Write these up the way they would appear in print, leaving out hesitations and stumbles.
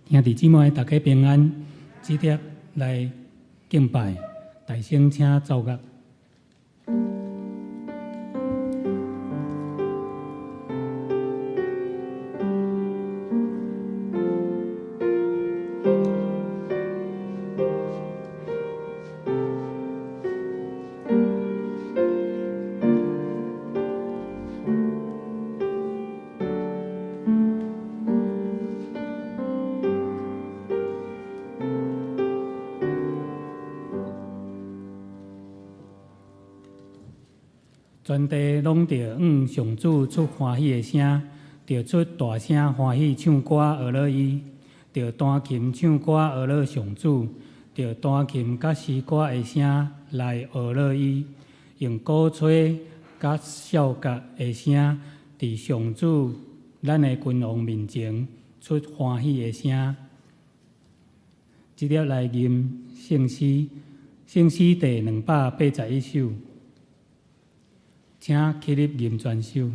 兄弟姊妹，大家平安，即刻来敬拜，大声请奏乐。全地拢着上主出欢喜的声，着出大声欢喜唱歌学乐伊，着弹琴唱歌学乐上主，着弹琴甲诗歌的声来学乐伊，用鼓吹甲哨角的声，伫上主咱的君王面前出欢喜的声。即刻来吟圣诗，圣诗第281首。请起立吟全首。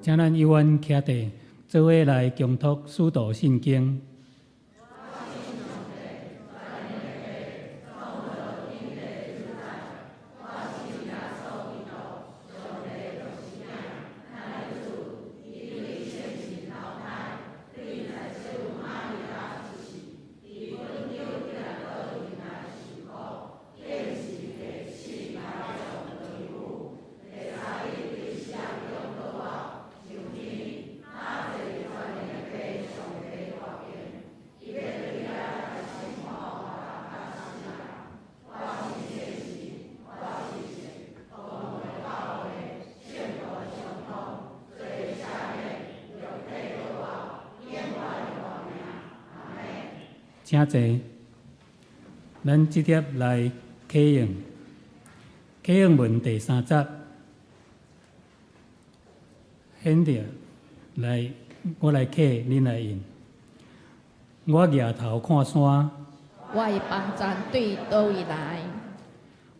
请咱永远徛地，做伙来共读使徒圣经。请坐。咱直接来启用。启用文第3节，显着来，我来启，恁来用。我抬头看山，我的帮赞对倒位来？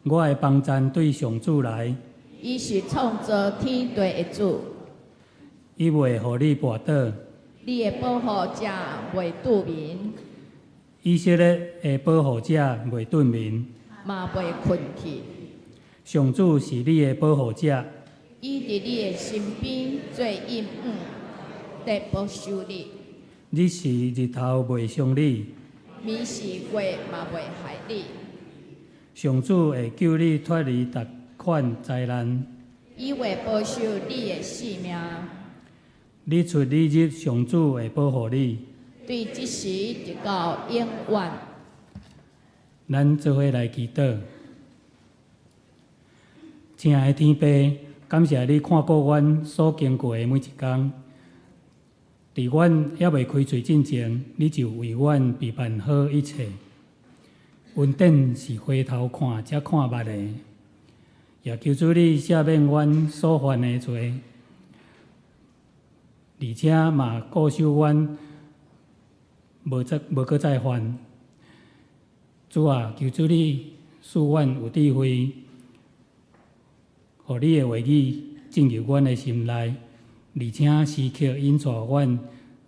我的帮赞对上主来。伊是创造天地的主，伊袂互你绊倒，你的保护者袂拄眠，以色列的保护者袂遁眠，嘛袂困去。上主是你的保护者，伊伫你的身边做引领，得保守你。你是日头袂伤你，暝是月嘛袂害你。上主会救你脱离逐款灾难。伊会保守你的性命。你出你入，上主会保护你。对即时直到永远。咱做伙来祈祷。亲爱的天父，感谢你看顾阮所经过的每一天。伫阮还未开喙之前，你就为阮备办好一切。恩典是回头看才看捌的，也求主你赦免阮所犯的罪，而且嘛顾守阮，无搁再犯。主啊，求主你赐阮有智慧，互你的话语进入阮的心内，而且时刻引带阮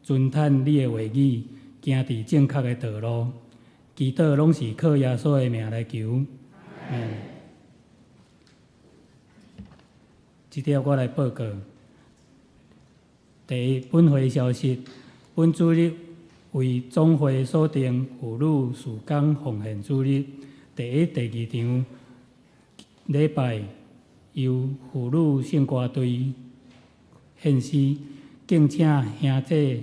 遵趁你的话语，行伫正确的道路。祈祷拢是靠耶稣的名来求。即条我来报告。第一，本会消息，本主日为总会所定妇女事工奉献主日，第一、第2场礼拜由妇女圣歌队献诗，敬请兄姐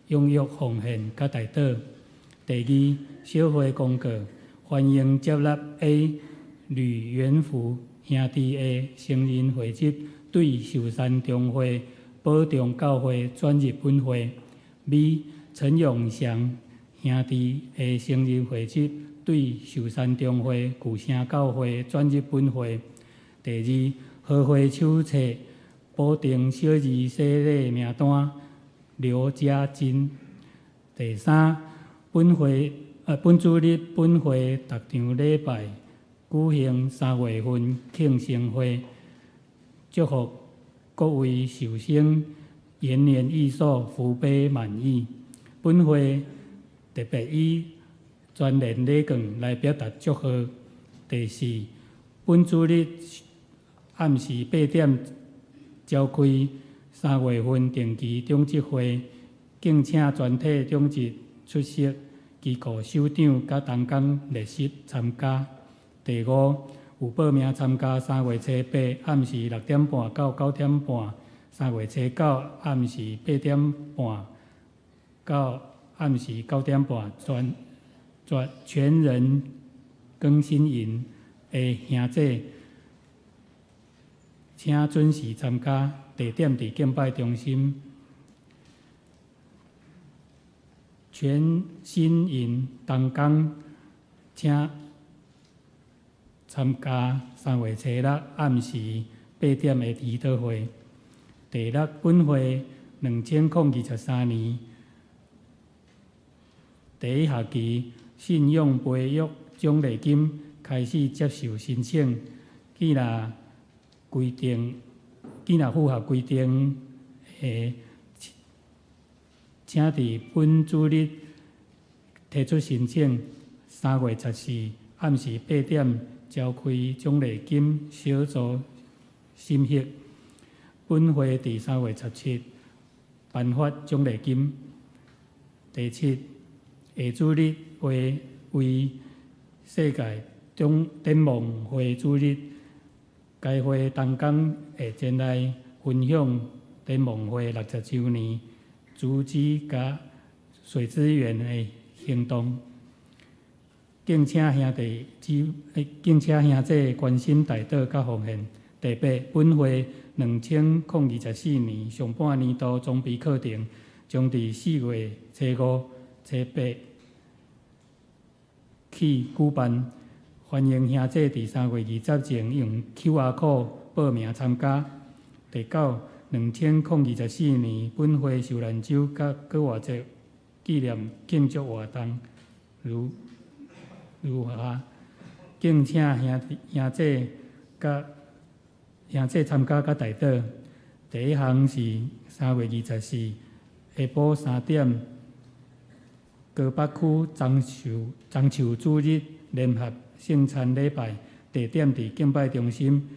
踊跃奉献甲代祷。第二，小会公告，欢迎接纳 A 吕元福兄弟的成人会籍对寿山中会保重教会转入本会。B 陈永祥兄弟的成人会籍对寿山中会旧城教会转入本会。第二，合会手册保定小儿洗礼名单刘家珍。第三，本主日本会逐场礼拜举行3月份庆生会，祝福各位寿星延年益寿，福杯满溢。本会特别以全年礼券来表达祝贺。第四，本主日暗时8点召开3月份定期中职会，敬请全体中职出席机构首长甲同工列席参加。第五，有报名参加3月初8暗时6点半到9点半，3月初9暗时8点半到暗时9点半全人更新营的兄弟，请准时参加，地点伫敬拜中心。全新营同工，请参加3月初6暗时8点的祈祷会。第六，本会2023年第一学期信用培育奖励金开始接受申请，既若符合规定的，请伫本主日提出申请。3月14暗时8点召开奖励金小组审核。本会伫3月17颁发奖励金。第七，下主日会为世界展望会主日，该会同工会前来分享展望会60周年组织甲水资源的行动，敬请兄姐关心代祷甲奉献。第八，本会2024年上半年度装备课程将伫4月初5、初8起举办，欢迎兄弟伫3月20前用 QR code 报名参加。第九，2024年本会受难周甲搁偌济纪念庆祝活动如下，敬请兄弟参加甲台岛。第一项是3月24下晡3点，高北区樟树主日联合圣餐礼拜，地点伫敬拜中心。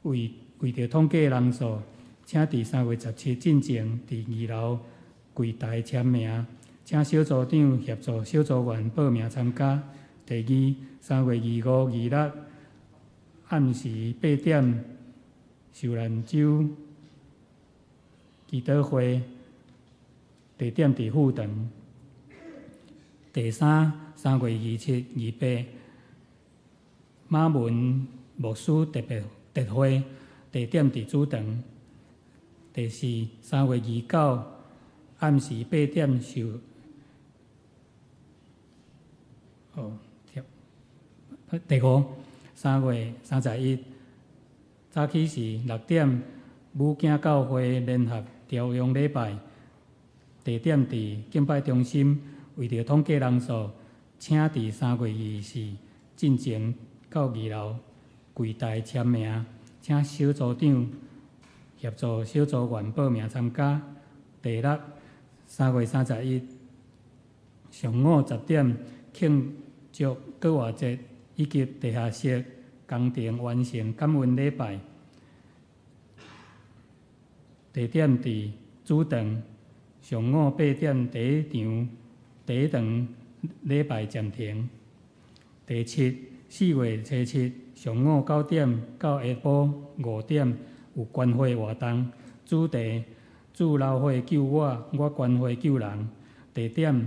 为着统计人数，请伫3月17进前伫2楼柜台签名，请小组长协助小组员报名参加。第二，3月25、26暗时8点，受难周祈祷会，地点伫富堂。第三，3月27、28马文牧师特会，地点伫主堂。第四，3月29暗时8点第五，3月31早起是6点，母囝教会联合朝阳礼拜，地点伫敬拜中心。为着统计人数，请伫3月24进前到2楼柜台签名，请小组长协助小组员报名参加。第六，3月31上午10点庆祝搁活节以及地下室工程完成感恩礼拜，地点伫主堂。上午8点第一场礼拜暂停。第七，4月7上午9点到下晡5点有关会活动，主题祝老伙救我，我关会救人。地点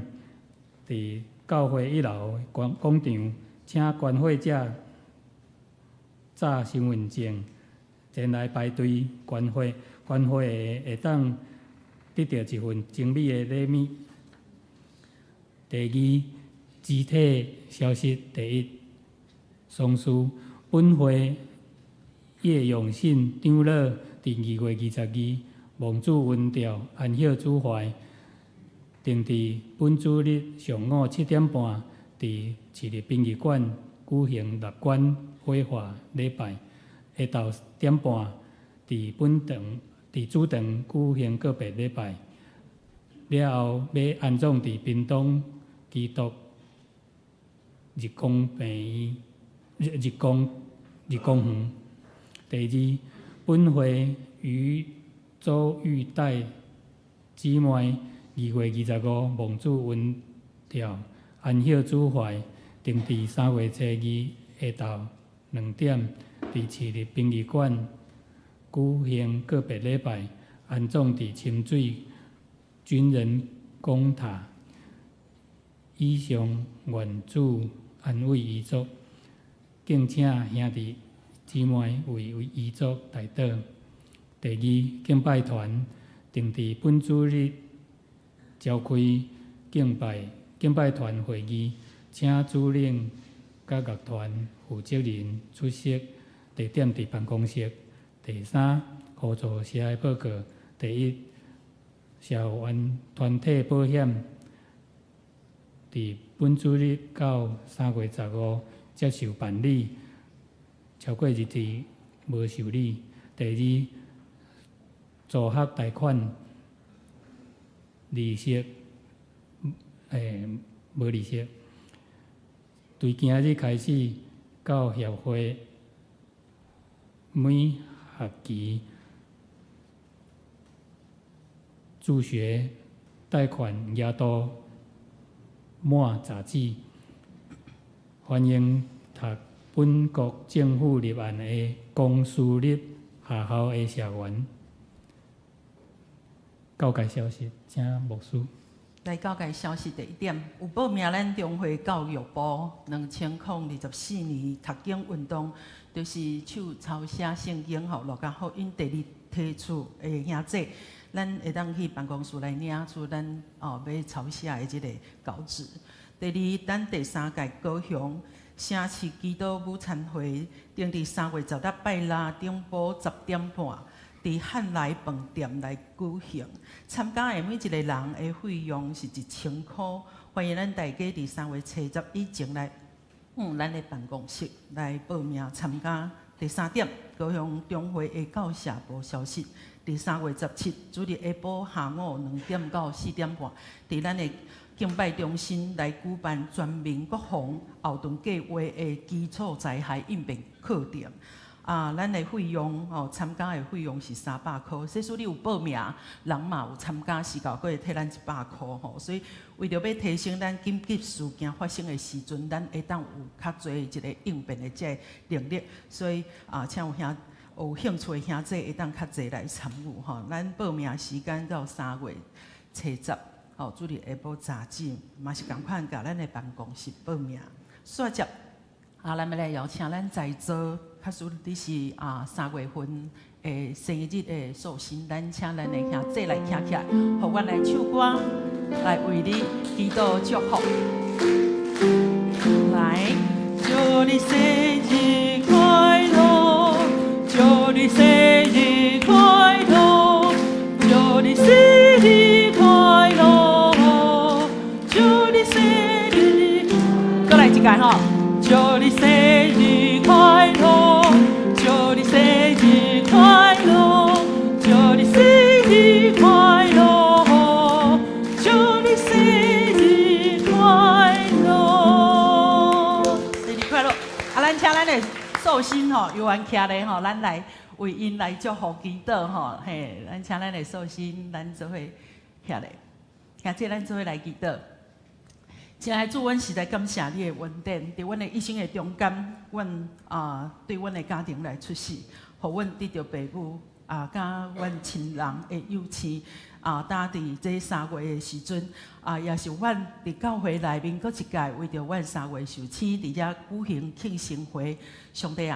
伫教会1楼广场，请关会者早身份证前来排队关会。关会会当得到一份精美的礼物。第二，集体消息第一，丧事本会叶永信长老伫2月22亡主温调安歇主怀，定伫本主日上午7点半伫市立殡仪馆举行立馆火化礼拜，下昼1点半伫主堂举行告别礼拜，了后要安葬伫屏东基督日光园。第二，本会于周玉带姊妹2月25亡主温调安歇主怀，定伫3月7下昼2点伫市立殡仪馆举行告别礼拜，安葬伫清水军人公塔。以上愿主安慰遗族，敬请兄弟姊妹为遗族代祷。第二，敬拜团定伫本主日召开敬拜团会议，请主领甲乐团负责人出席，地点伫办公室。第三，互助社的报告。第一，社员团体保险伫本主日到3月15接受办理，超过日期无受理。第二，助学贷款利息无利息。对今日开始到协会每学期助学贷款额度满杂志，欢迎读本国政府立案的公私立学校的社员。教界消息，请牧师。来教界消息第一点，有报名咱中华教育部2024年读经运动，就是手抄写圣经吼，落甲福音第二梯次的兄弟，咱会当去办公室来领出咱要抄写的这个稿纸。第二，咱第三届高雄城市基督午餐会，定伫3月10日拜六中午10点半，伫汉来饭店来举行。参加的每一个人的费用是1000块，欢迎咱大家伫3月70以前来咱的办公室来报名参加。第三点，高雄中会的教社部消息，伫3月17主日下晡下午2点到4点半，伫咱的敬拜中心来举办全民国防后盾计划的基础灾害应变课程。咱的费用参加的费用是300块。即使你有报名，人嘛有参加，时到佫会替咱100块所以为着要提升咱紧急事件发生的时阵，咱会当有较侪一个应变的这能力。所以请有兴趣的兄弟会当较侪来参与咱报名时间到3月70主日下晡3点，嘛是共款，甲咱的办公室报名。续接咱要来邀请咱在座，假使你是3月份的生日的寿星，咱请咱的兄弟来站起来，互阮来唱歌，来为你祈祷祝福。来，祝你生日快乐，祝你生日快乐，祝你生日快乐，祝你生日，再来一届吼。祝你生日快乐，祝你生日快乐，祝你生日快乐，祝你生日快乐，生日快乐！咱请咱的寿星由阮徛咧咱来为因来祝福祈祷嘿，咱请咱的寿星，咱做伙徛咧，兄弟，咱做伙来祈祷。亲爱的主，阮实在感谢你的恩典，伫阮的一生的中间，阮对阮的家庭来出世，互阮得到父母甲阮亲人的友情搭伫这3月的时阵也是阮伫教会内面搁一届为着阮3月受请伫遮举行庆生会。上帝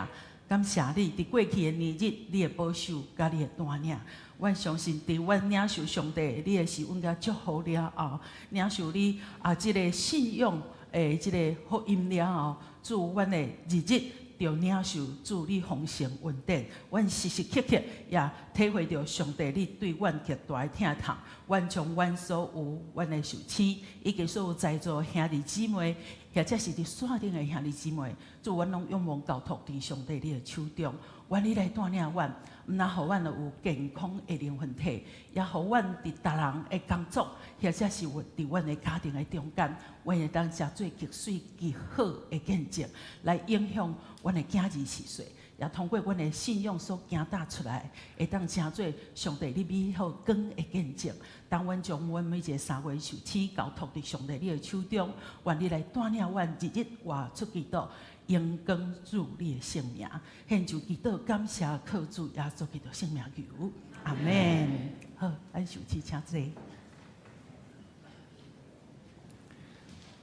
感谢你伫过去的年日，你的保守甲你的带领。阮相信，伫阮领受上帝你的时阮甲祝福了后，领受你即个信仰的即个福音了后，主阮的日子就领受主你丰盛恩典。阮时时刻刻也体会到上帝你对阮极大的疼痛。阮将阮所有阮的受请，以及所有在座兄弟姊妹，或者是伫线顶的兄弟姊妹，主阮拢仰望交托伫上帝你的手中。愿你来带领阮，毋但互阮有健康的灵魂体，也互阮伫逐人的工作，或者是伫阮的家庭的中间，阮会当食做极水极好的见证，来影响阮的囝儿世岁，也通过阮的信仰所行踏出来，会当成做上帝你美好光的见证。当阮将阮每一个3月受请交托伫上帝你的手中，愿你来带领阮日日活出基督。荣光主你的圣名，献就祈祷感谢靠主耶稣基督圣名求，阿门。好，咱受请请坐。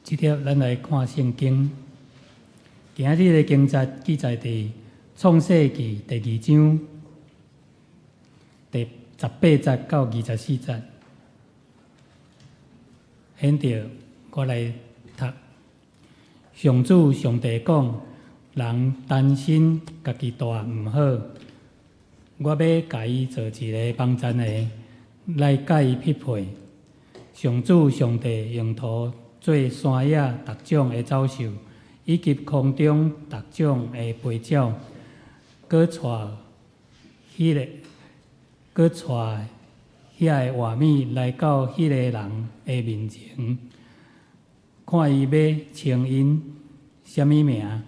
即条咱来看圣经，今日的经节记载伫创世纪第2章第18节到24节，显着我来读。上主上帝讲：人担心家己大毋好，我要甲伊做一个帮衬的，来甲伊匹配。上主上帝用土做山野逐种的走兽，以及空中逐种的飞鸟，搁带遐个画面来到迄个人的面前。看伊要称因什么名，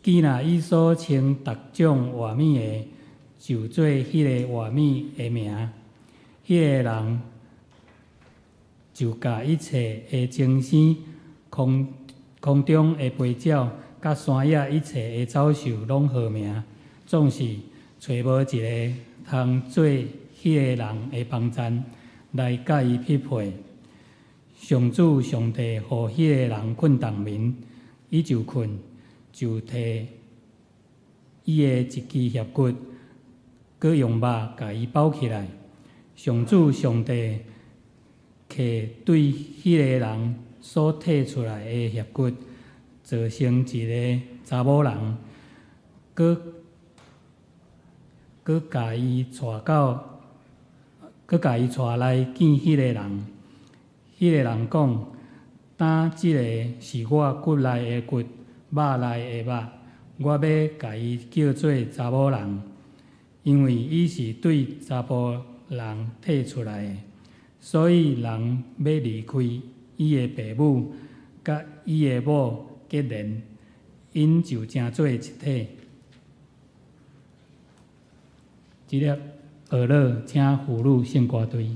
既然伊所称逐种画面的，就做迄个画面的名。迄个人就甲一切的精星、空中的飞鸟、甲山野一切的走兽拢号名，总是找无一个通做迄个人的帮衬，来甲伊匹配。上主上帝互迄个人困当眠，伊就困，就摕伊的一支肋骨，佮用肉甲伊包起来。上主上帝摕对迄个人所摕出来的肋骨，造成一个查某人，佮家伊带来见迄个人。迄个人讲：呾即个是我骨内的骨，肉内的肉，我要家伊叫做查某人，因为伊是对查甫人摕出来的，所以人要离开伊的爸母，甲伊的某结连，因就成做一体。即粒学乐，请妇女献歌队。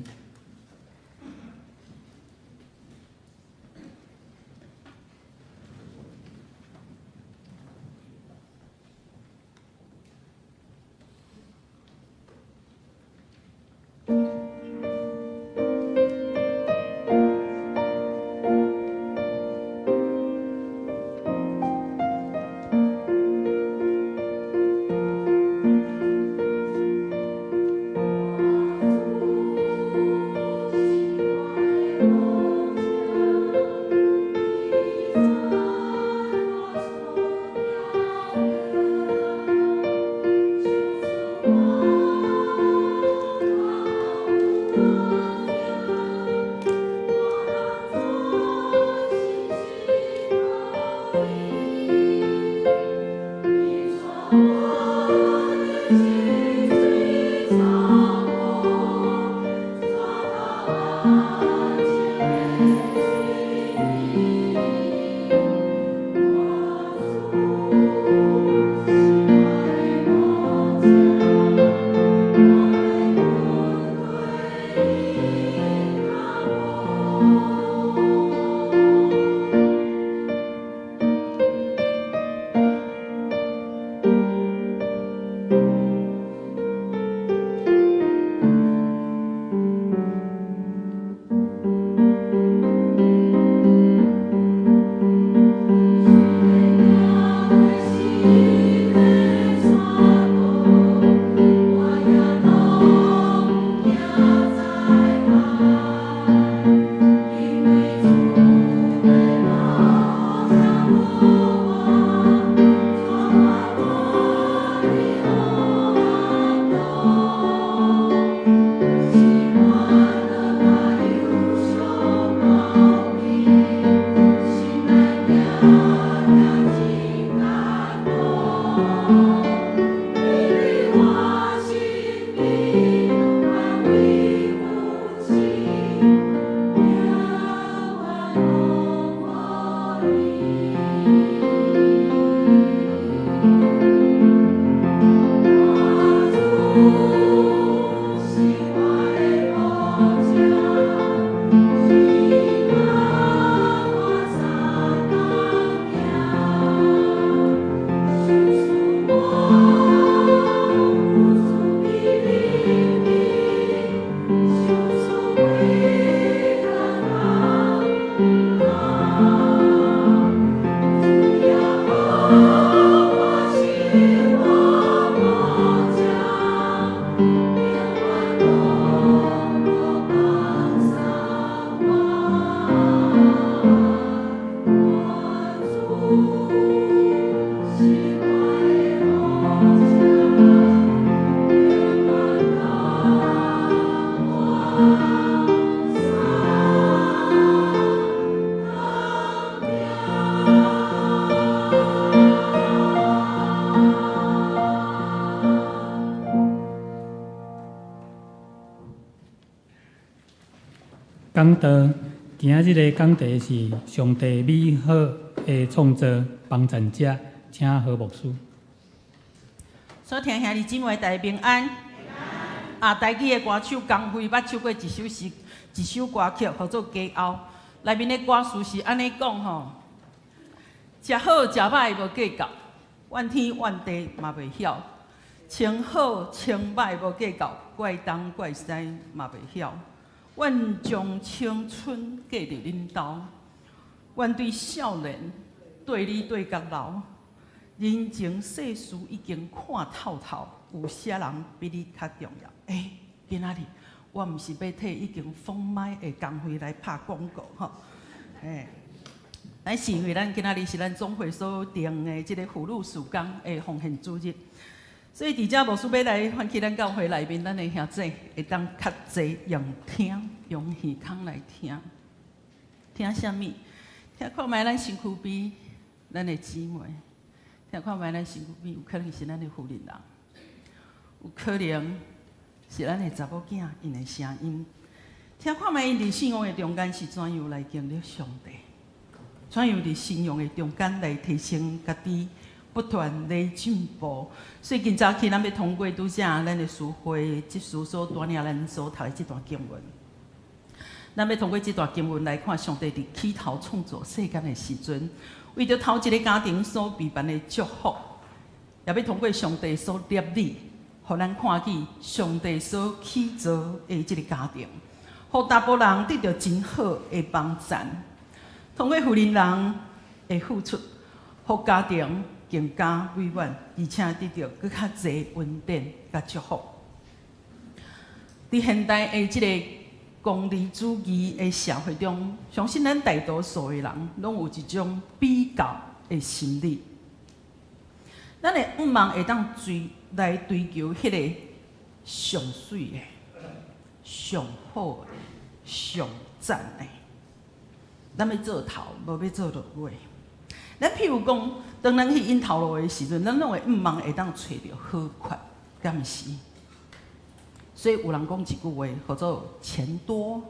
讲道，今日的讲题是上帝美好的创造帮衬者，请何牧师。所听兄弟姊妹大家平安。台语的歌手江辉捌唱过一首歌曲，叫做《家后》。内面的歌词是安尼讲吼：食好食歹无计较，怨天怨地嘛袂晓；穿好穿歹无计较，怪东怪西嘛袂晓。阮将青春嫁入恁兜，阮对少年对你对甲老，人情世事已经看透透，有啥人比你较重要？今仔日我毋是要替已经封麦的工会来拍广告吼，嘿。咱是因为咱今仔日是咱总会所定的即个妇女事工的奉献主日，所以伫遮牧师要来唤起咱教会内面咱的兄弟，会当较济用听，用耳孔来听，听啥物？听看卖咱身躯边咱的姊妹，听看卖咱身躯边有可能是咱的妇人人，有可能是咱的查某囝因的声音，听看卖因伫信仰的中间是怎样来经历上帝。怎样伫信仰的中间来提升家己，不断来进步。所以今早起咱要通过拄则咱的书会即书所带领咱所读的这段经文，咱要通过这段经文来看上帝伫起头创造世间的时阵，为着头一个家庭所备办的祝福，也要通过上帝所立理，互咱看见上帝所起造的这个家庭，互大部人得到真好的帮赞。通过妇人人的付出，互家庭更加美满，而且得到更较侪稳定甲祝福。伫现代的即个功利主义的社会中，相信咱大多数的人拢有一种比较的心理。咱会望会当来追求迄个上水的、上好的、上赞的。咱要做头，无要做落尾。咱譬如讲，当咱去引头路的时阵，咱拢会望会当找到好款，敢毋是？所以有人讲一句话，叫做“钱多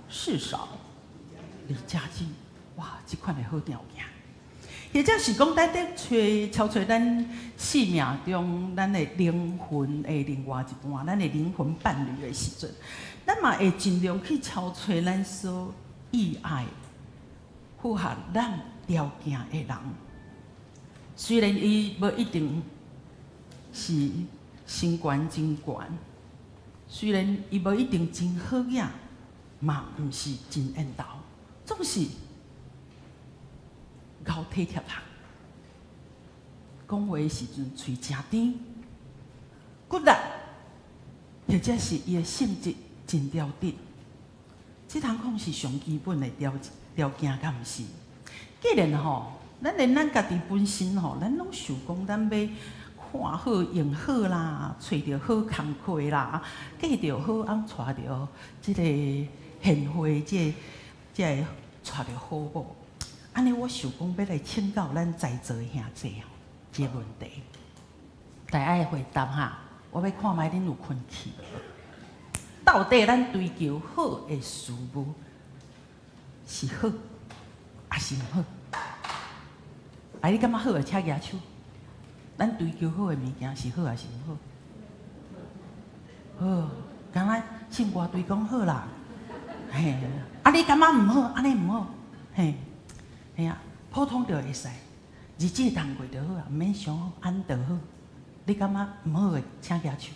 事少，离家近”。哇，即款的好条件。或者是讲，咱在超找咱生命中咱的灵魂的另外一半，咱的灵魂伴侣的时阵，咱嘛会尽量去超找咱所意爱、符合咱条件的人，虽然伊无一定是身悬真悬，虽然伊无一定真好养，嘛毋是真缘投，总是够体贴人。讲话的时阵嘴真甜，骨力，或者是伊的性质真刁滴。这通讲是上基本的条件，敢毋是？既然咱连咱家己本身咱拢想讲，咱要看好、用好啦，找到好工课啦，嫁着好，找着即个贤惠，即会找着好某。安尼，我想讲要来请教咱在座的兄弟这个问题，大家的回答哈，我要看卖恁有困去无？到底咱追求好的事物是好，还是毋好？啊，你感觉好的，请举手。咱追求好的物件是好还是毋好？好，敢若剩外堆讲好啦。嘿，啊，你感觉毋好，安尼毋好。嘿，嘿啊，普通就会使，日子通过就好啊，毋免想好，安就好。你感觉毋好的，请举手。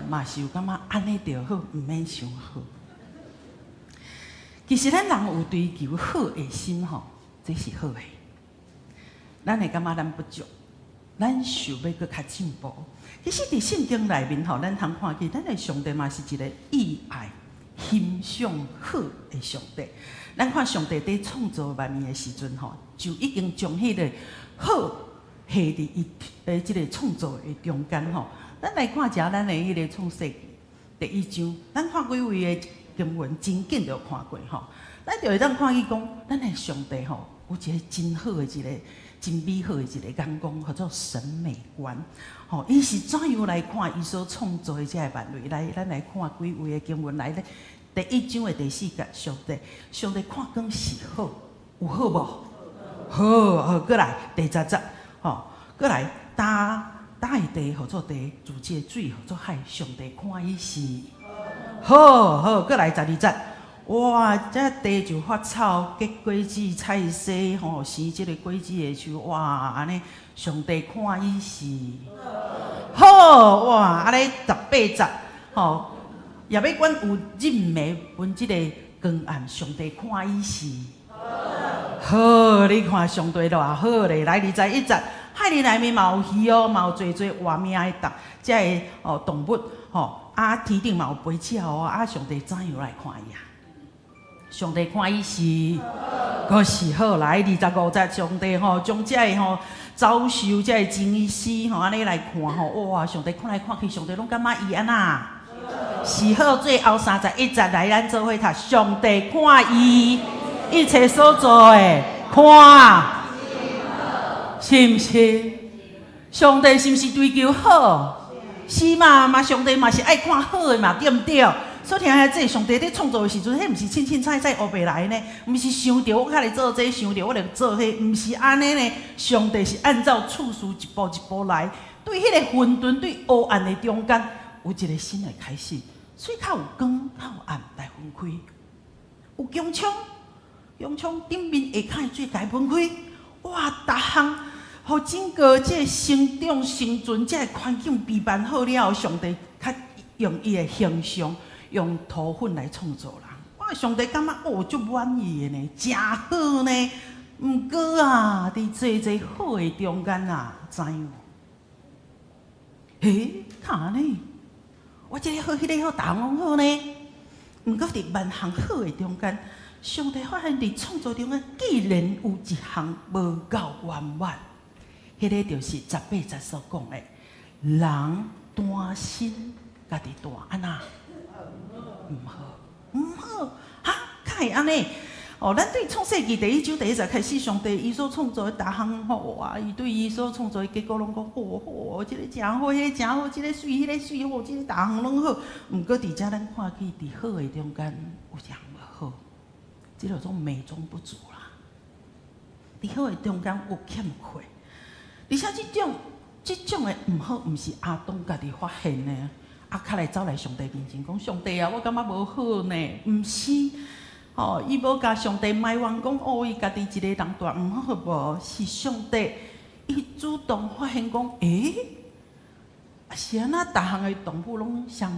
嘛是有感觉安尼就好，毋免想好。其实咱人有追求好的心这是好的。咱会感觉咱不足，咱想要搁较进步。其实伫圣经内面咱通看见，咱的上帝嘛是一个意爱、欣赏好的上帝。咱看上帝在创造万物的时阵就已经将迄个好下伫伊的即个创造的中间咱来看一下咱的迄个创世纪第1章，咱看几位的经文，真紧就看过咱就会当看见讲，咱的上帝有一个真好的一个、真美好的一个眼光，叫做审美观。伊是怎样来看伊所创造的这个万类？来，咱来看几位的经文来咧。第1章的第4节，上帝看光是好，有好无？好，过来第10节，过来打的地叫做地，自这水叫做海。上帝看伊是好，过来12节。哇！这地就发草，结果子，菜苋，生即个果子的树。哇！安尼，上帝看伊是好哇！安尼18节，也要管有日暝分即个光暗，上帝看伊是好。你看上帝偌好咧！来21节，海里内面嘛有鱼嘛有侪活命的即个动物天顶嘛有飞鸟上帝怎样来看伊啊？上帝看伊是，可是好来25节，上帝吼将这个吼遭受这个情绪吼安尼来看吼，哇！上帝看来看去，上帝拢感觉伊安那是好。最后31节来，咱做伙读，上帝看伊一切所做的，看是毋是？上帝是毋是追求好？是嘛？上帝嘛是爱看好的嘛，对毋对？所以听下这上帝咧创造的时阵，迄毋是凊凊彩彩学白来呢，毋是想着我较来做这，想着我来做迄，毋是安尼呢。上帝是按照次序一步一步来，对迄个混沌、对黑暗的中间，有一个新的开始。所以较有光、较有暗来分开，有强冲，强冲顶面下骹水该分开，哇！逐项互整个这生长、生存这个环境备办好了后，上帝较用伊的形象。用土粉来创造人，哇！上帝感觉哦，足满意的呢，真好呢。毋过啊，伫济好的中间啊，知影？看安尼，我这个好，迄个好，大项好呢。毋过伫万项好的中间，上帝发现伫创造中间，既然有一项无够圆满，迄个就是18节所讲的，人单身家己大安那。毋好，哈，较会安尼。哦，咱对创世纪第1章第1节开始，上帝伊所创造的逐项吼，哇，伊对伊所创造的结果拢讲好，即个真好，迄个真好，即个水，迄个水，吼，即个逐项拢好。毋过伫遮咱看去，伫好的中间有一项无好，即个种美中不足啦。伫好的中间有欠缺，而且即种的毋好，毋是阿东家己发现的。较来走来上帝面前讲，上帝啊，我感觉无好呢，毋是，哦，伊无甲上帝埋怨讲，哦，伊家己一个人大毋好无，是上帝，伊主动发现讲，是安那，逐项的动物拢相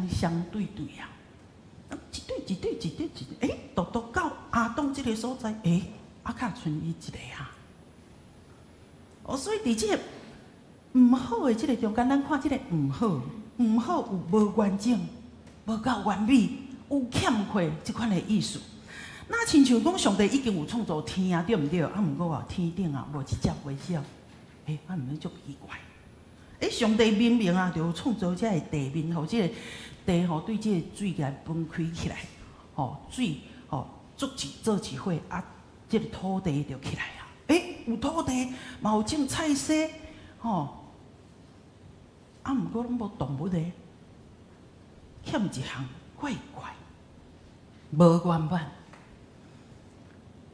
对啊，一对，独到阿东即个所在，较剩伊一个啊，哦，所以伫即个毋好的即个中间，咱看即个毋好。毋好有无完整、无够完美、有欠缺即款的意思。那亲像讲，上帝已经有创造天啊，对毋对？毋过啊，天顶啊无一只微小，毋免足奇怪。上帝明明啊，就创造这个地面，互即个地吼对即个水来分开起来，水做一伙啊，即个土地就起来啊。有土地，嘛有种菜色，毋过拢无动物的，欠一项怪，无圆满。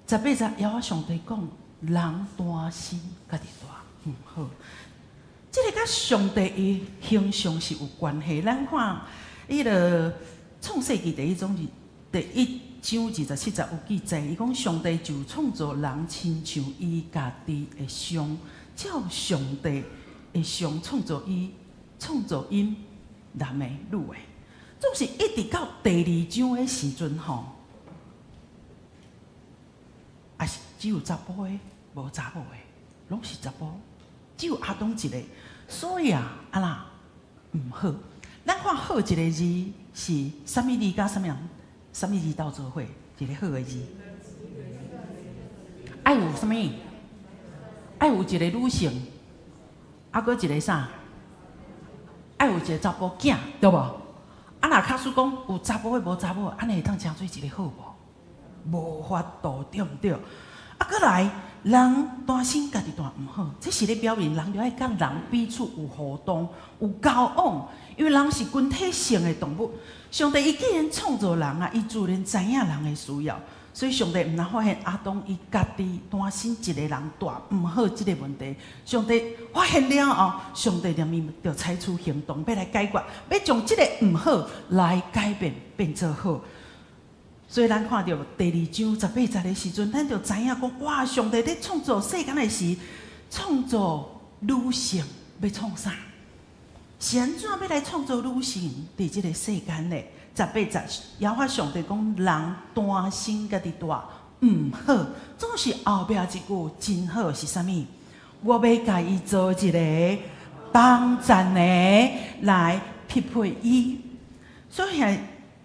18节邀上帝讲，人单身家己大毋好。这个甲上帝的形象是有关系。咱看迄个创世纪第1章27节有记载，伊讲上帝就创造人亲像伊家己的像，照上帝的像创造伊。创造因男的、女的，总是一直到第2章的时阵吼，也是只有查甫的，无查某的，拢是查甫，只有阿东一个。所以啊，啊啦，毋好。咱看好一个字是啥物字甲啥物人，啥物字斗做伙，一个好的字，爱有啥物？爱有一个女性，搁一个啥？爱有一个查甫囝，对无？若假使讲有查甫的无查某的，安尼会当成做一个好无？无法度，对毋对？搁来，人单身家己大毋好，这是咧表明人就爱甲人彼此有互动、有交往，因为人是群体性的动物。上帝伊既然创造人啊，伊自然知影人的需要。所以上帝毋但发现阿东伊家己单身一个人大毋好即个问题，上帝发现了后，上帝就要采取行动，要来解决，要将即个毋好来改变，变做好。所以咱看到第2章18节的时阵，咱就知影讲，哇！上帝咧创造世间的时，创造女性要创啥？是安怎要来创造女性伫即个世间呢？18节，耶和华上帝讲，人单身家己大毋好，总是后壁一句真好是啥物？我要甲伊做一个帮赞的来匹配伊。所以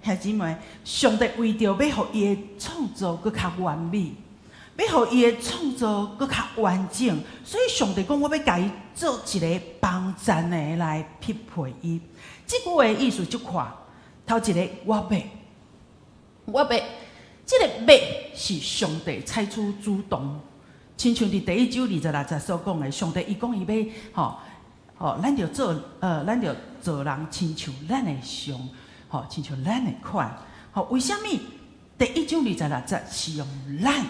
兄姊妹，上帝为着要互伊的创造搁较完美，要互伊的创造搁较完整，所以上帝讲，我要甲伊做一个帮赞的来匹配伊。即句话的意思就看头一个我要，即个要是上帝采取主动，亲像伫第1章26节所讲的，上帝伊讲伊要咱着做人亲像咱的像，亲像咱的款。为虾米第1章26节是用咱，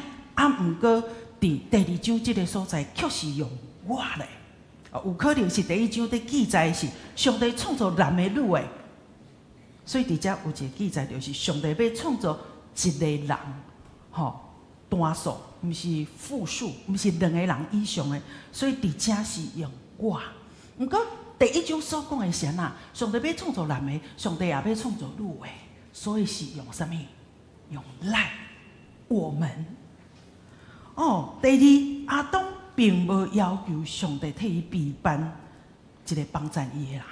毋过伫第2章即个所在却是用我咧？有可能是第1章伫记载是上帝创造男的女的，所以伫遮有一个记载，就是上帝要创造一个人，单数，毋是复数，毋是2个人以上的，所以伫遮是用我。毋过第1章所讲的是安那？上帝要创造男的，上帝也要创造女的，所以是用啥物？用咱，我们。第二，阿当并无要求上帝替伊备办一个帮赞伊的人，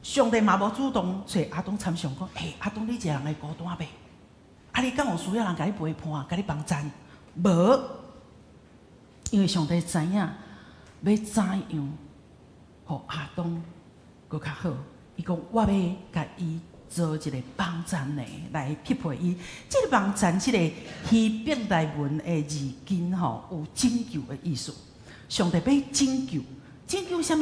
上帝嘛无主动找阿当参详讲，阿当你一个人会孤单袂？你敢有需要人甲你陪伴、甲你帮赞？无，因为上帝知影要怎样，互阿当搁较好。伊讲我要甲伊做一个帮赞的来匹配伊。这个帮赞，这个希伯来文的字根有拯救的意思。上帝要拯救，拯救啥物？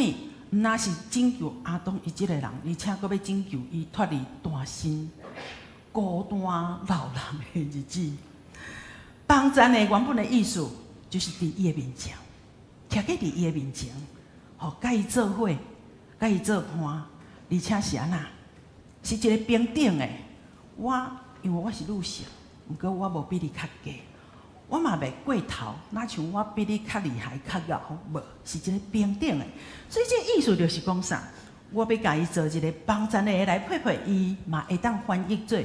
毋那是拯救阿当伊这个人，而且搁要拯救伊脱离单身、孤单、老人的日子。帮赞的原本的意思就是伫伊的面前，徛伫伊的面前，甲伊做伙，甲伊做伴，而且是安那？是一个平等的。因为我是女性，毋过我无比你较低，我嘛袂过头，哪像我比你较厉害、较敖，无是一个平等的。所以这个意思就是讲啥？我要甲伊做一个帮赞的来配配伊，嘛会当翻译做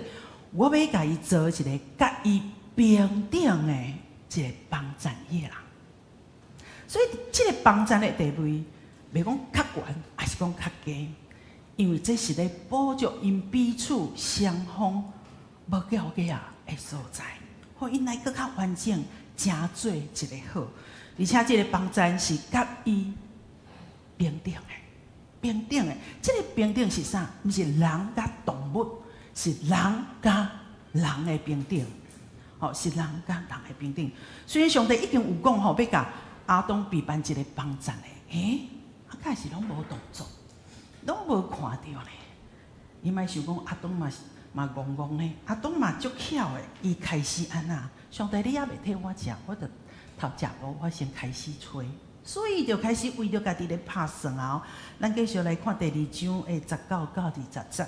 我要甲伊做一个甲伊平等的一个帮赞伊的人。所以这个帮赞的地位，袂讲较悬，还是讲较低。因为这是咧补足因彼此双方无交界啊的所在，互因来更较完整，成做一个好。而且这个帮赞是甲伊平等的，平等的。这个平等是啥？毋是人甲动物，是人甲人的平等。是人甲人的平等。虽然上帝已经有讲要甲阿当备办一个帮赞的，开始拢无动作。拢无看到呢，伊莫想讲阿当嘛戆戆呢，阿当嘛足巧的，伊开始安那，上帝你也袂替我食，我着头食无，我先开始吹，所以就开始为着家己咧拍算啊。咱继续来看第2章的19到20节。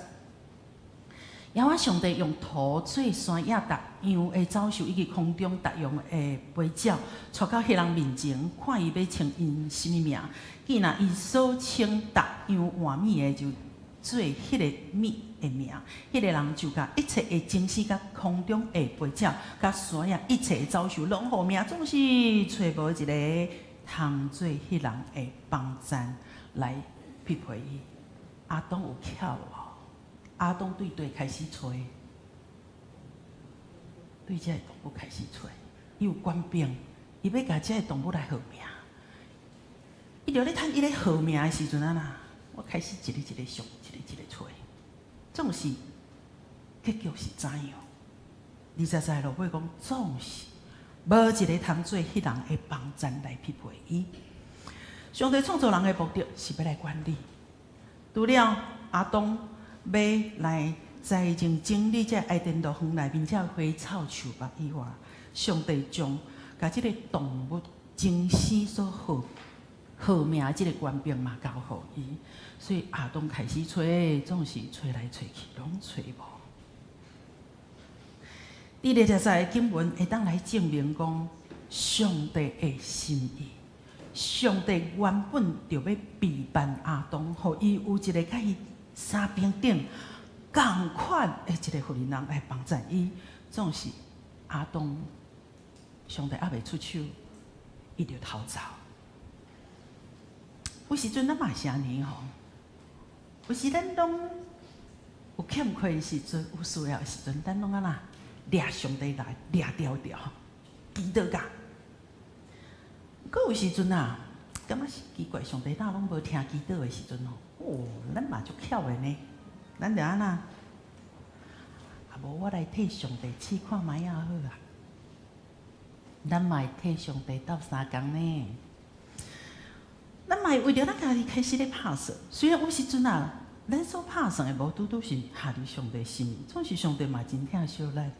然后上帝用土做山野逐样的走兽，以及空中逐样的飞鸟，带到迄人面前，看伊要称因什么名。既然伊所称逐样换物的，就做迄个物的名。迄个人就甲一切的精使、甲空中的飞鸟、甲山野一切的走兽，拢互名，总是找无一个通做迄人的帮赞来匹配伊。阿当有巧哦。阿当对开始吹，对这个动物开始吹，伊有官兵，伊要甲这个动物来号名。伊着咧趁伊咧号名的时阵啊啦，我开始一个一个上，一个吹，总是结局是怎样？20节落尾讲，总是无一个通做迄人的帮赞来匹配伊。上帝创造人的目的是要来管理，除了阿当。要来栽种整理这爱甸路园内面这花草树木以外，上帝将甲这个动物精使所号名这个权柄嘛交互伊，所以阿当开始吹，总是吹来吹去，拢吹无。第20节的经文会当来证明讲上帝的心意。上帝原本就要备办阿当，互伊有一个甲伊三平等、共款的一个妇人人来帮赞伊，总是阿当上帝还未出手，伊就逃走。有时阵咱嘛是安尼吼，有时咱拢有欠亏的时阵，有需要的时阵，咱拢安那掠上帝来，掠条条，祈祷甲。搁有时阵啊，感觉是奇怪，上帝哪拢无听祈祷的时阵哦，咱嘛足巧的呢，咱着安那，啊无我来替上帝试看卖啊好啊，咱嘛会替上帝斗相共呢。咱嘛会为着咱家己开始咧拍算，虽然有时阵啊，咱所拍算的无拄拄是下伫上帝心意，总是上帝嘛真疼惜咱。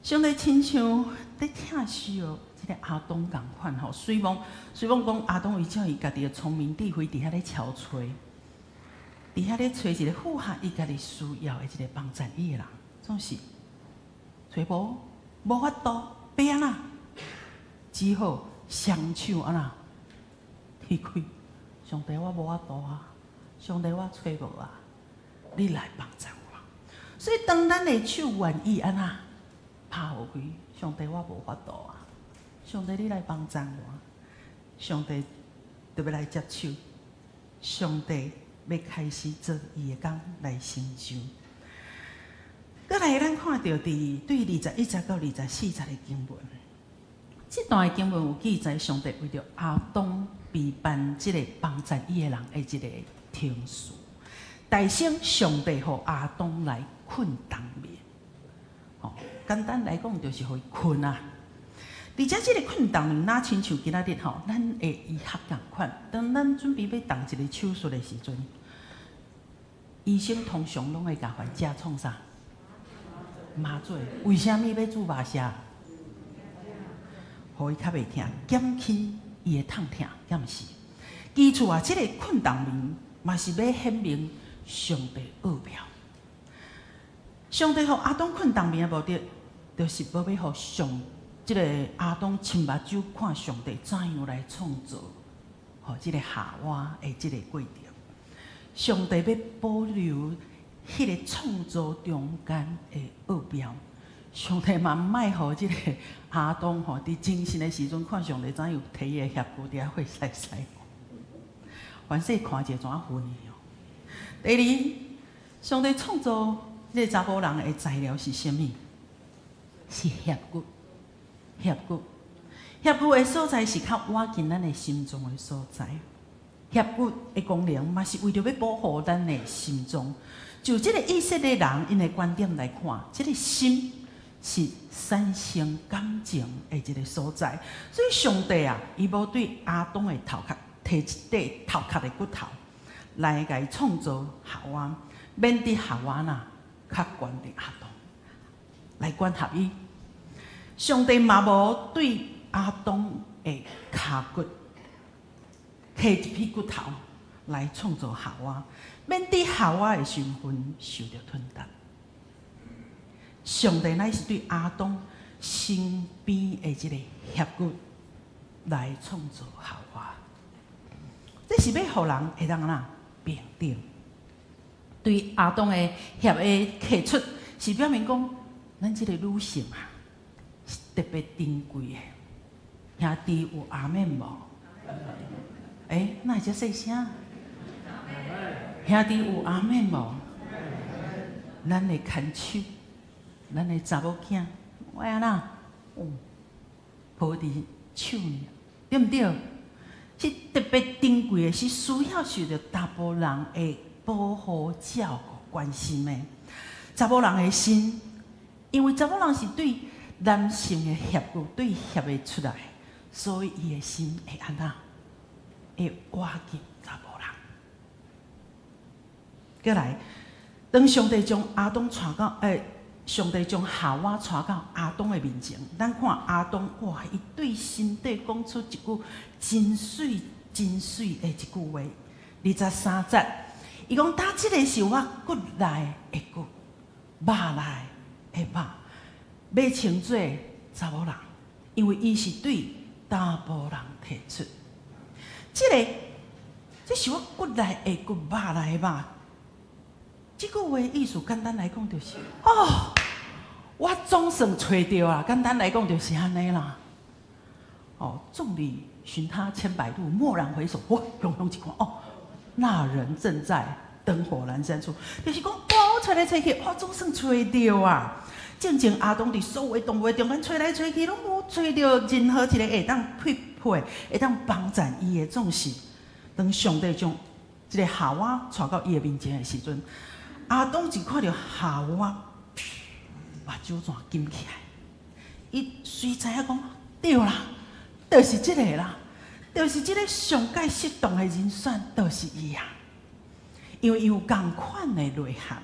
上帝亲像咧疼惜即个阿东共款吼，虽望讲阿东为照伊家己的聪明智慧伫遐咧憔悴，伫遐咧找一个符合伊家己需要的一个帮助伊的人，总是找无法度，要安那，只好双手安那提开。上帝，我无法度啊！上帝，我找无啊！你来帮助我。所以当咱的手愿意安那拍互开，上帝，我无法度啊！上帝，你来帮助我。上帝就要来接手，上帝要开始做伊的工来成就。再来，咱看到对21节到24节的经文，这段的经文有记载，上帝为着阿东备办这个帮助伊的人的一个听书，大声上帝互阿东来困当眠。简单来讲，就是互伊困啊。而且这个困当眠，哪亲像今仔日吼，咱的医学共款，当咱准备要动一个手术的时阵，医生通常拢会甲患者创啥？麻醉。为虾米要注麻射？互伊较袂疼，减轻伊的痛痛，敢毋是？其次啊，这个困当眠嘛是要显明上帝奥妙。上帝互阿东困当眠的目的，就是要互这个阿东亲目睭看上帝怎样来创造，这个夏娃的这个过程。上帝要保留迄个创造中间的奥妙。上帝嘛，莫互这个阿东伫精神的时阵看上帝怎样摕伊的肋骨伫遐会使使，凡事看者怎啊分哦。第二，上帝创造这个查甫人的材料是啥物？是肋骨。肋骨的所在是较挖进咱的心脏的所在。肋骨的功能嘛是为着要保护咱的心脏。就这个以色列人因的观点来看，这个心是产生感情的一个所在。所以上帝啊，伊无对阿东的头壳摕一块头壳的骨头来甲伊创造夏娃，免得夏娃呐较关注阿东来管合伊。上帝嘛无对阿东的骹骨摕一片骨头来创造夏娃，免得夏娃的身份受到吞噬。上帝乃是对阿东身边的这个肋骨来创造夏娃，这是要互人会当哪平等。对阿东的肋的刻出，是表明讲咱这个女性啊。是特别珍贵的，兄弟有阿妹无？哪会遮细声？兄弟有阿妹无？咱的牵手，咱的查某囝，我安那？抱伫手呢，对毋对？是特别珍贵的，是需要受到查甫人的保护、照顾、关心的。查甫人的心，因为查某人是对男性的肋骨对协会出来，所以伊的心会安那，会挖进查某人。过来，当上帝将阿东带到，上帝将夏娃带到阿东的面前，咱看阿东，哇，伊对身体讲出一句真水真水的一句话。23节，伊讲：呾即个是我骨内的骨，肉内的肉。要称作查某人，因为伊是对查甫人提出。这是我骨内的骨，肉内的肉。这句话意思简单来讲就是，我总算找到啦。简单来讲就是安尼啦。众里寻他千百度，蓦然回首，哇，永一看，那人正在灯火阑珊处。就是讲，找来找去，哇，总算找到啊！正正阿东伫所有动物中间找来找去，拢无找到任何一个会当匹配、会当帮助伊的，总是当上帝将一个夏娃带到伊的面前的时阵，阿东一看到夏娃，目睭全金起来，伊随知影讲对啦，就是即个啦，就是即个上界适当的人选，就是伊啊。因为伊有共款的内涵，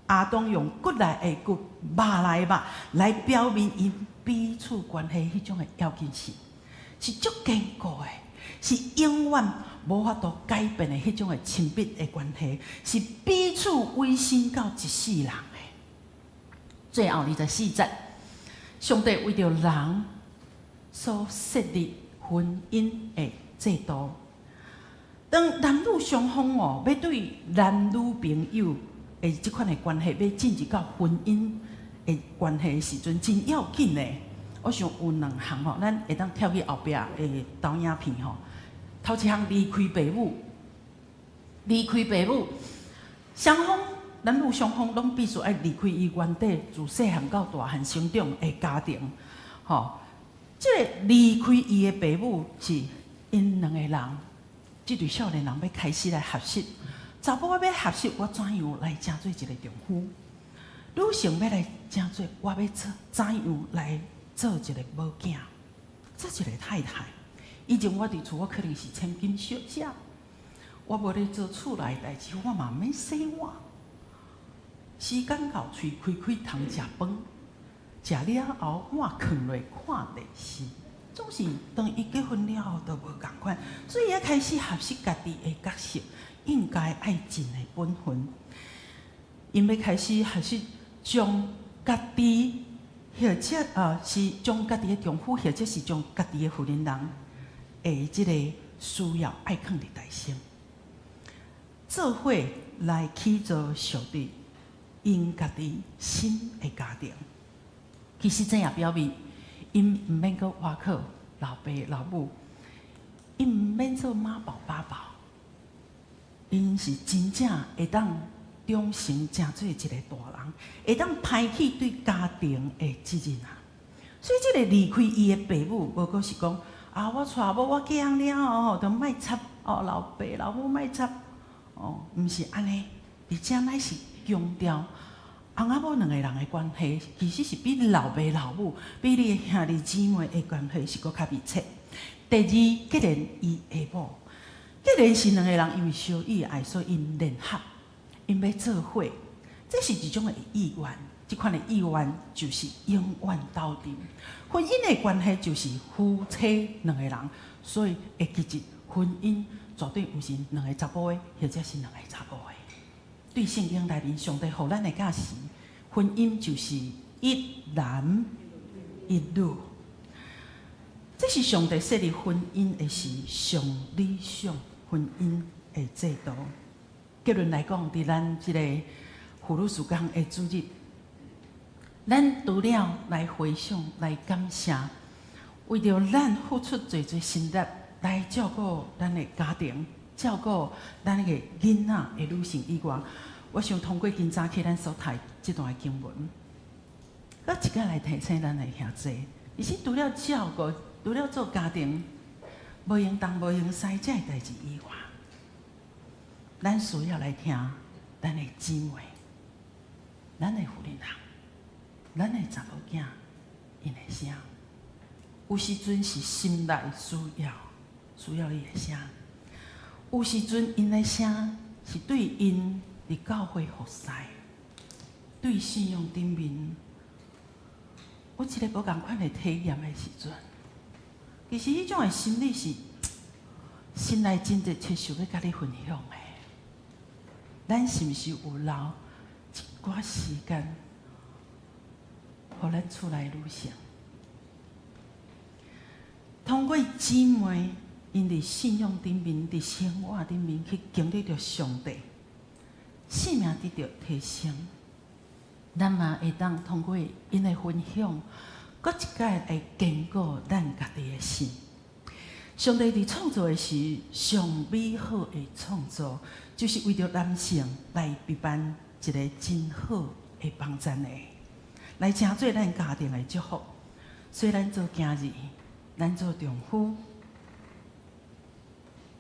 阿东用骨来的骨，肉来的肉来表明因彼此关系迄种的要紧性，是足坚固的，是永远无法度改变的迄种的亲密的关系，是彼此委身到一世人的。最后24节，上帝为着人所设立婚姻的制度。当男女双方哦，要对男女朋友的即款的关系，要进入到婚姻的关系的时阵，真要紧的。我想有2项吼，咱会当跳去后壁的导影片吼。头一项离开爸母，离开爸母，双方男女双方拢必须爱离开伊原底自细汉到大汉成长的家庭，吼。即个离开伊的爸母，是因2个人。即对少年人要开始来学习，查甫要学习我怎样来成做一个丈夫，女性要来成做我要做怎样来做一个某囝，做一个太太。以前我伫厝，我可能是千金小姐，我无咧做厝内代志，我嘛免洗碗。时间到，喙开开通食饭，食了后碗放落看电视。总是当伊结婚了后，都无共款，所以要开始学习家己的角色，应该爱尽的本分。因要开始学习将家己，或者是将家己的丈夫，或者是将家己的夫人人的即个需要爱放伫内心，做伙来去做上帝因家己新的家庭。其实这也表明。因毋免阁外靠老爸老母，因毋免做妈宝爸宝，因是真正会当长成成做一个大人，会当排起对家庭的责任啊。所以，这个离开伊的爸母，无过是讲啊，我娶某我嫁人了后，就莫插哦，老爸老母莫插哦，毋是安尼，而且乃是强调。翁仔某2个人的关系，其实是比老爸老母、比你的兄弟姊妹的关系是搁较密切。第二，既然伊下某，既然是2个人因为相依爱，所以因联合，因要做伙，这是一种的意愿。这款的意愿就是永远斗阵。婚姻的关系就是夫妻2个人，所以会记住婚姻绝对毋是2个查甫的，或者是2个查某的。对圣经内面，上帝互咱的教示，婚姻就是一男一女。这是上帝设立婚姻的是上理想婚姻的制度。结论来讲，伫咱即个妇女事工的主日，咱除了来回想、来感谢，为着咱付出最心力来照顾咱的家庭。照顾咱个囡仔的女性以外，我想通过今早起咱所读这段经文，搁一个来提醒咱的兄弟，而且除了照顾、除了做家庭无用东无用西这个代志以外，咱需要来听咱的姊妹、咱的妇人人、咱的查某囝因的声。有时阵是心内需要伊的声。有时阵，因的声是对因伫教会服侍，对信仰顶面有一个无共款的体验的时阵，其实迄种的心理是心内真热切想要甲你分享的。咱是毋是有留一寡时间，互咱厝内女性，通过姊妹？因伫信仰顶面，伫生活顶面去经历着上帝，生命得到提升。咱嘛会当通过因的分享，搁一届会坚固咱家己的心。上帝伫创造的是上美好的创造，就是为着男性来陪伴一个真好的帮衬的，来成做咱家庭的祝福。虽然做囝儿，咱做丈夫，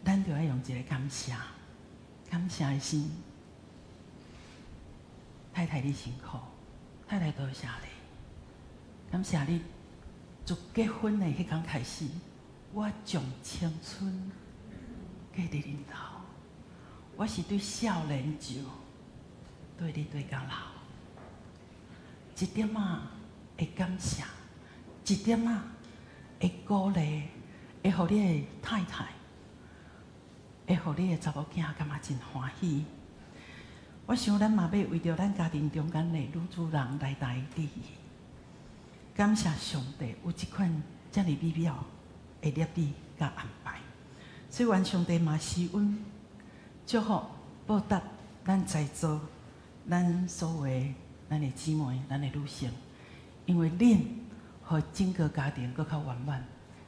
咱就要用一个感谢的心。太太你辛苦，太太多谢你，感谢你自结婚的迄天开始，我将青春过伫恁头，我是对少年就对你对到老，一点仔会感谢，一点仔会鼓励，会互你的太太，会互你的查某囝感觉真欢喜。我想咱嘛要为着咱家庭中间的女主人来代志，感谢上帝有这款这么美妙的业力甲安排。所以愿上帝嘛施恩祝福报答咱在座咱所有咱的姊妹、咱的女性，因为恁和整个家庭更较圆满，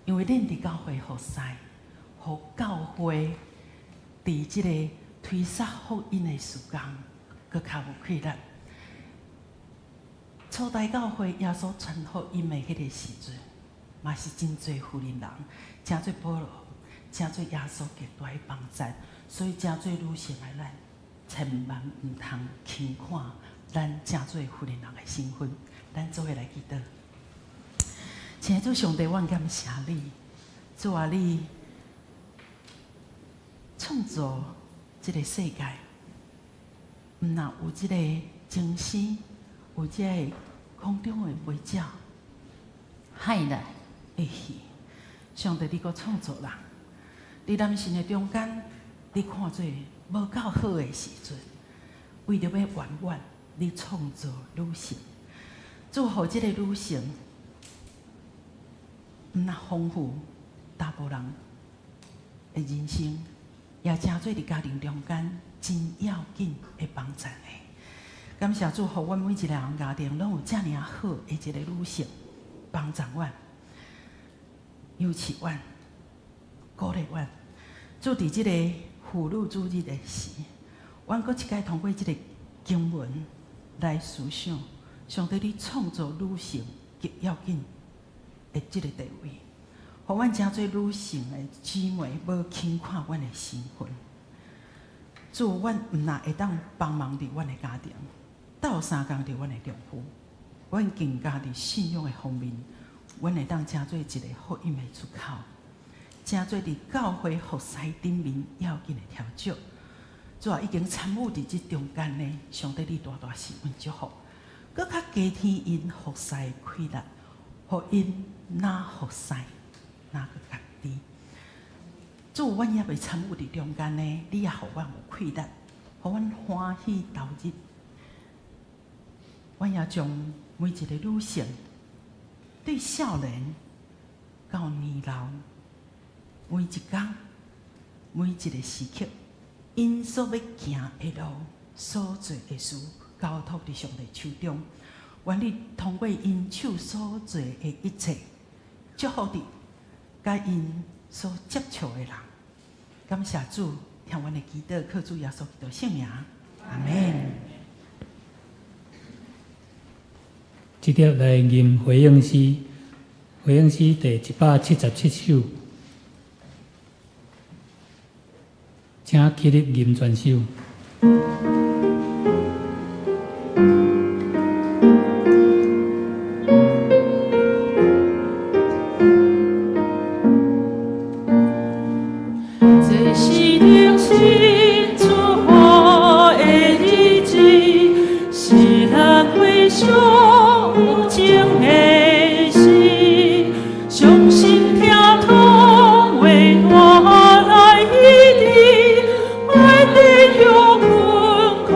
因为恁伫教会服侍，和教会伫即个推撒福音的时间，更较有气力。初代教会耶稣传福音的迄个时阵，嘛是真侪妇人人，真侪保罗，真侪耶稣给大帮赞，所以真侪女性的咱，千万唔通轻看咱真侪妇人人的身份。咱做伙来祈祷。亲爱的主上帝，我感谢你，主啊，你创造这个世界，毋但有这个精神，有这个空中的飞鸟、海内的鱼。上帝，你搁创造人，伫男性的中间，你看做无够好的时阵，为着要圆满，你创造女性，祝福这个女性。毋但丰富大部人的人生，也真做伫家庭中间真要紧的帮衬的。感谢主，互阮每一个人家庭拢有遮尔好的一个女性帮衬阮、尤其阮、鼓励阮。主伫即个妇女主日的时，阮搁一摆通过即个经文来思想，上帝你创造女性极要紧的即个地位，互阮真侪女性的姊妹无轻看阮的身份。主，阮毋但会当帮忙伫阮的家庭，斗相共伫阮的丈夫，阮更加伫信仰的方面，阮会当真做一个福音的出口，真做伫教会服侍顶面要紧的条石。主啊，已经参与伫即中间呢，上帝你大大施恩祝福，搁较加添因服侍的气力。互因哪服侍，哪个家己。主，阮也未参与伫中间呢，你也互阮有气力，互阮欢喜投入。阮也将每一个女性，对少年到年老，每一天、每一个时刻，因所要行的路、所做的事，交托伫上帝手中。愿你通过因手所做的一切，祝福你，甲因所接触的人。感谢主，听阮的祈祷，靠主耶稣基督圣名，阿门。即条来吟回应诗，回应诗第177首，请起立吟全首。为你有困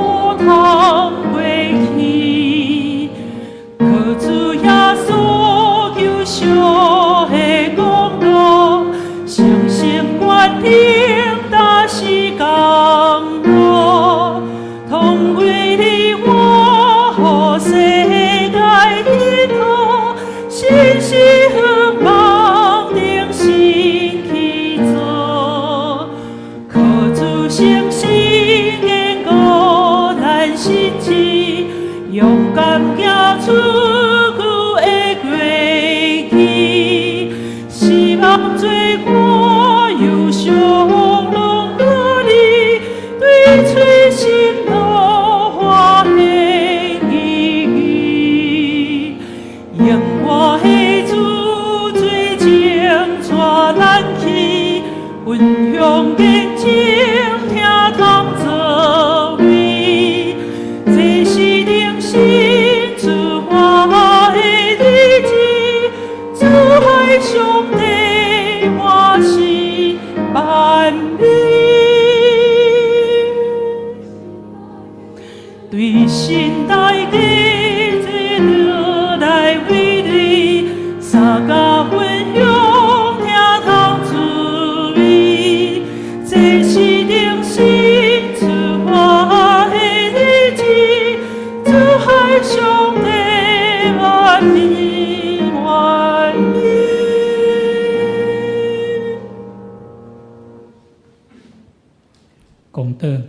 对神代记，这落来为你，三家分享听头滋味，这是定心出发的日子，主海上的万里万里。功德。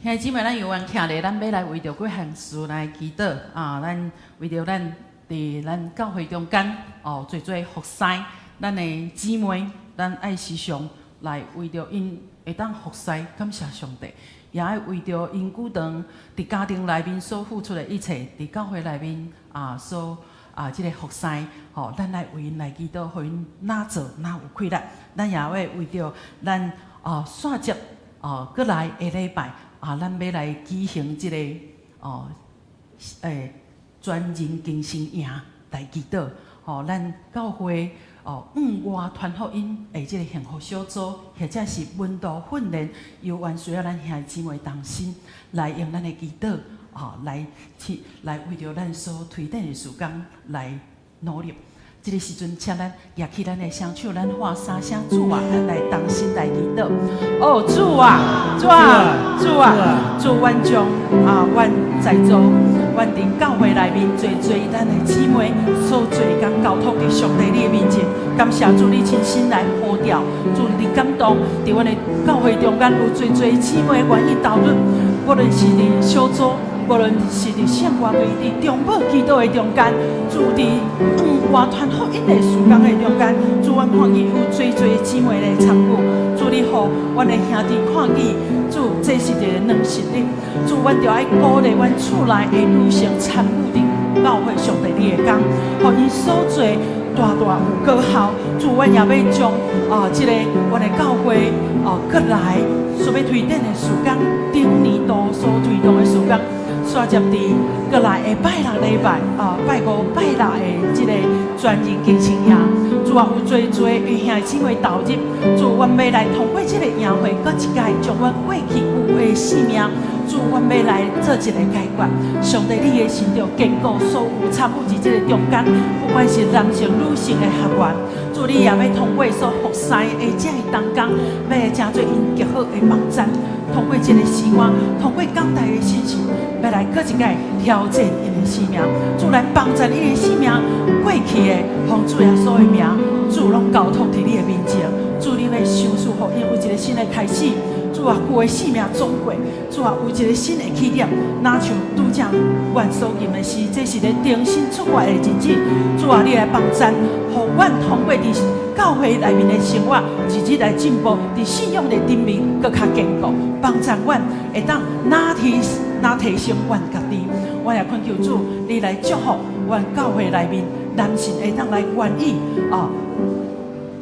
兄弟姊妹，咱有缘徛咧，咱要来为着几项事来祈祷啊！咱为着咱伫咱教会中间哦，做服侍咱的姊妹，咱爱时常来为着因会当服侍，感谢上帝，也爱为着因久长伫家庭内面所付出的一切，伫教会内面即个服侍，吼，咱来为因来祈祷，互因哪做哪有快乐。咱也会为着咱线接过来下礼拜。咱要来举行即个全人敬生营来祈祷，咱教会5外传福音的即个幸福小组，或者是温度训练，有缘需要咱兄弟姊妹同心来用咱的祈祷，来为着咱所推展的事工来努力。这个时阵，请咱举起咱的双手，咱喊3声主啊，咱来同心来祈祷。哦，主啊，主啊，主啊，主，愿将阮在座，阮伫教会内面做咱的姊妹所做甲交托伫上帝你的面前，感谢主，你亲身来呼召，主你感动，伫阮的教会中间有做姊妹愿意投入，无论是伫小组。无论是伫圣乐队、伫中保祈祷的中间，主伫外传福音的事工的中间，主阮看见有最的姊妹来参与，主你互阮的兄弟看见，主这是一个软实力，主阮着爱鼓励阮厝内的女性参与伫教会上帝你的工，互因所做大大有果效。主阮也要将即个阮的教会过来所要推展的事工，顶年度所推动的事工。刷接伫过来的拜六礼拜拜5、拜6的即个全人敬生营，主啊有做的兄弟姊妹投入，主阮要来通过即个营会，搁一届将阮过去有的性命，主阮要来做一个解决。上帝你的心着坚固所有参与伫即个中间，不管是男性、女性的学员，主你也要通过所服侍的这个同工，要来成做因极好的帮助。通过这个时光，通过讲台的信息，要来搁一届挑战因的生命，主来帮助因的生命过去的奉主耶稣的名，主拢交托伫你的面前，主你要赏赐互因有一个新的开始，主啊旧的生命总过，主啊有一个新的起点，哪像拄则阮所念的是，这是个重新出发的日子，主啊你来帮助，互阮通过伫教会内面的生活，日日来进步，伫信仰的顶面更较坚固，帮助阮会当哪提升阮家己。我也恳求主，你来祝福阮教会内面男性会当来愿意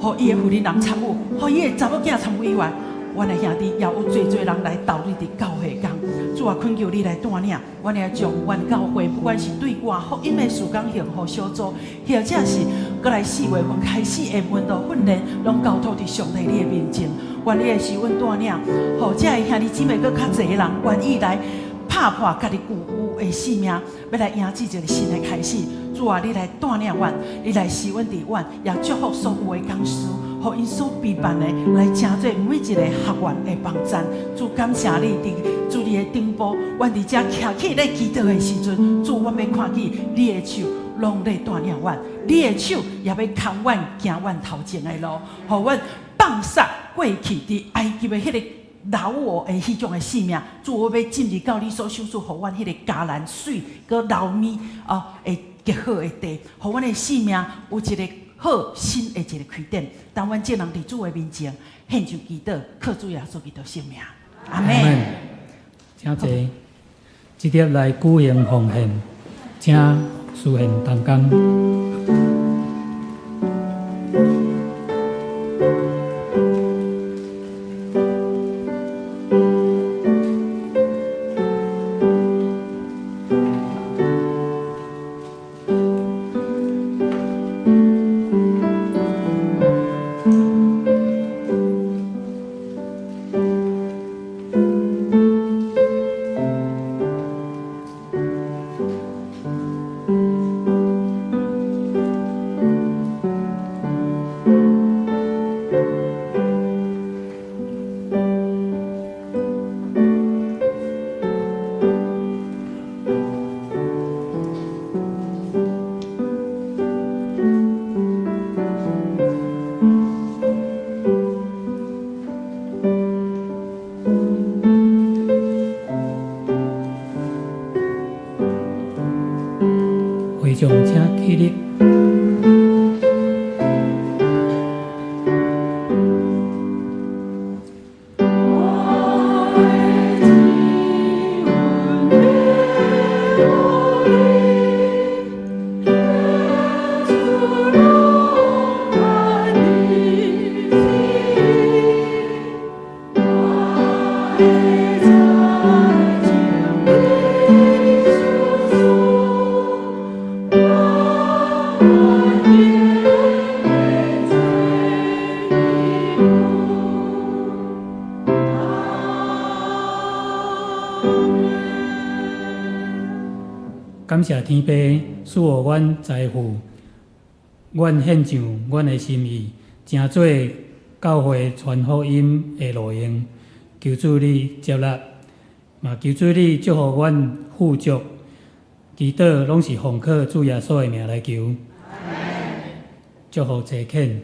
互伊的妇女人参与，互伊的查某囝参与以外，阮的兄弟也有最人来投入伫教会工。主啊，恳求你来带领，阮也将阮教会，不管是对外福音的事工幸福小组，或者是过来4月份开始的温度训练，拢交托伫上帝你的面前。愿你的是阮带领，互这的兄弟姊妹搁较侪人愿意来拍破家己旧有的性命，要来迎接一个新的开始。主啊，你来带领阮，你来使阮伫阮，也祝福所有的讲师。互因所陪伴的来成做每一个学员的帮助，主感谢你伫主你的顶部，阮伫遮徛起咧祈祷的时阵，主阮要看见你的手拢在带领阮，你的手也要扛阮行阮头前的路，互阮放下过去伫埃及的迄个老我的迄种的性命，主我要进入到你所赏赐互阮迄个橄榄水搁老米会极好的地，互阮的性命有一个好新的一个开展。当阮这人伫主的面前献上祈祷，靠主耶稣基督性命，阿门。请坐，直接来举行奉献，请事献同工。感谢天父赐予阮财富，阮献上阮的心意，成做教会传福音的路用。求主你接纳，嘛求主你祝福阮富足。祈祷拢是奉靠主耶稣的名来求，祝福齐恳。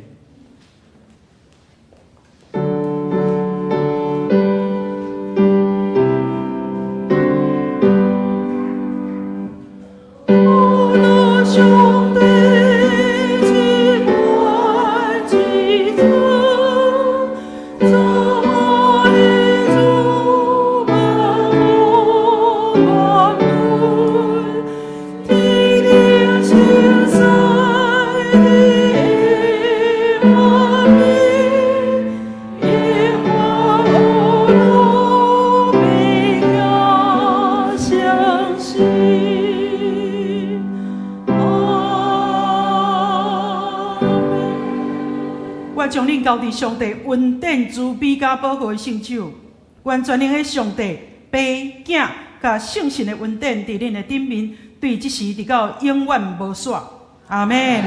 将恁交伫上帝恩典、慈悲甲保护的圣手，愿全能的上帝、爸、囝甲圣神的恩典伫恁的顶面，对即时直到永远无煞。阿门。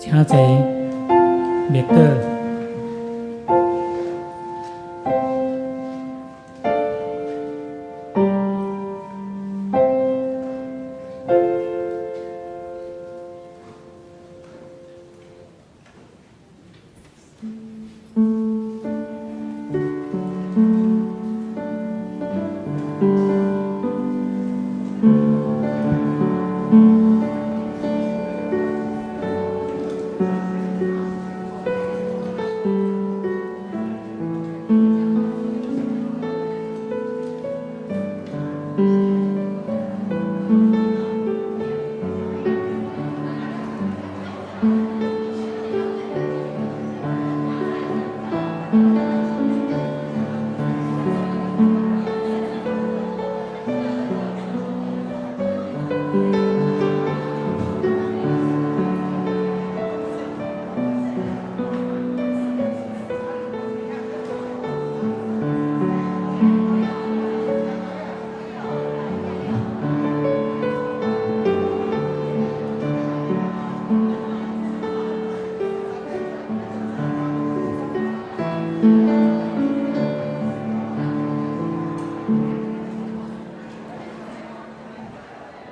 请坐，默祷。